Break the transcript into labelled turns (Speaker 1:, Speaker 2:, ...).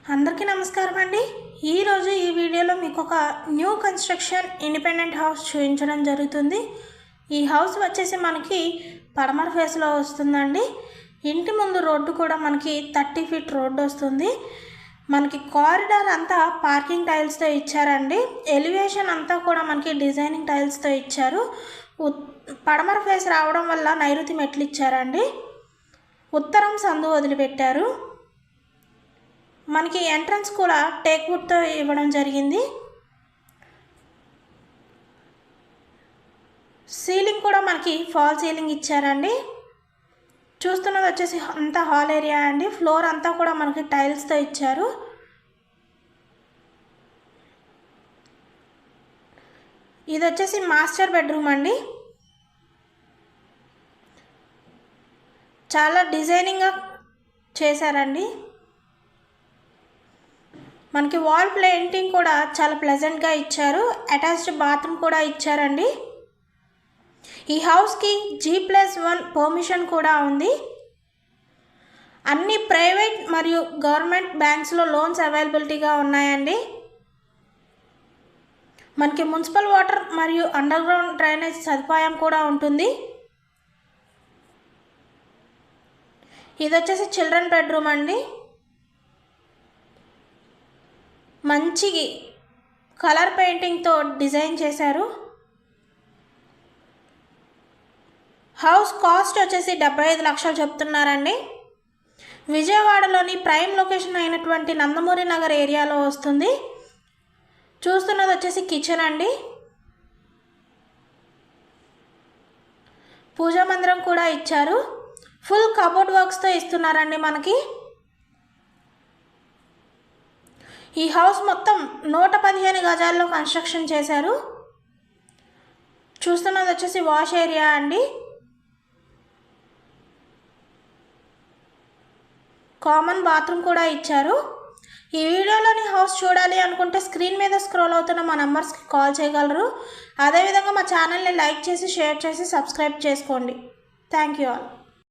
Speaker 1: అందరికీ నమస్కారం అండి। ఈ రోజు ఈ వీడియోలో మీకు ఒక న్యూ కన్స్ట్రక్షన్ ఇండిపెండెంట్ హౌస్ చూపించడం జరుగుతుంది। ఈ హౌస్ వచ్చేసి మనకి పడమర ఫేస్ లో వస్తుందండి। ఇంటి ముందు రోడ్డు కూడా మనకి 30 ఫీట్ రోడ్డు వస్తుంది। మనకి కారిడార్ అంతా పార్కింగ్ టైల్స్ తో ఇచ్చారండి। ఎలివేషన్ అంతా కూడా మనకి డిజైనింగ్ టైల్స్ తో ఇచ్చారు। పడమర ఫేస్ రావడం వల్ల నైరుతి మెట్లు ఇచ్చారండి। ఉత్తరం సందు వదిలిపెట్టారు। మనకి ఎంట్రన్స్ కూడా టేక్ వుడ్ తో ఇవ్వడం జరిగింది। సీలింగ్ కూడా మనకి ఫాల్ సీలింగ్ ఇచ్చారండి। చూస్తున్నది వచ్చేసి అంతా హాల్ ఏరియా అండి। ఫ్లోర్ అంతా కూడా మనకి టైల్స్ తో ఇచ్చారు। ఇది వచ్చేసి మాస్టర్ బెడ్రూమ్ అండి। చాలా డిజైనింగ్ గా చేశారండి। మనకి వాల్ పెయింటింగ్ కూడా చాలా ప్లెజెంట్ గా ఇచ్చారు। అటాచ్డ్ బాత్రూమ్ కూడా ఇచ్చారండి। ఈ హౌస్ కి G+1 పర్మిషన్ కూడా ఉంది। అన్ని ప్రైవేట్ మరియు గవర్నమెంట్ బ్యాంక్స్ లో లోన్స్ అవైలబిలిటీగా ఉన్నాయండి। మనకి మున్సిపల్ వాటర్ మరియు అండర్ గ్రౌండ్ డ్రైనేజ్ సదుపాయం కూడా ఉంటుంది। ఇది వచ్చేసి చిల్డ్రన్ బెడ్రూమ్ అండి। మంచి కలర్ పెయింటింగ్ తో డిజైన్ చేశారు। హౌస్ కాస్ట్ వచ్చేసి 75 లక్షలు చెప్తున్నారండి। విజయవాడలోని ప్రైమ్ లొకేషన్ అయినటువంటి నందమూరి నగర్ ఏరియాలో వస్తుంది। చూస్తున్నది వచ్చేసి కిచెన్ అండి। పూజా మందిరం కూడా ఇచ్చారు। ఫుల్ కబోర్డ్ వర్క్స్ తో ఇస్తున్నారండి మనకి। ఈ హౌస్ మొత్తం 115 గజాల్లో కన్స్ట్రక్షన్ చేశారు। చూస్తున్నది వచ్చేసి వాష్ ఏరియా అండి। కామన్ బాత్రూమ్ కూడా ఇచ్చారు। ఈ వీడియోలోని హౌస్ చూడాలి అనుకుంటే స్క్రీన్ మీద స్క్రోల్ అవుతున్న మా నంబర్స్కి కాల్ చేయగలరు। అదేవిధంగా మా ఛానల్ని లైక్ చేసి షేర్ చేసి సబ్స్క్రైబ్ చేసుకోండి। Thank you all.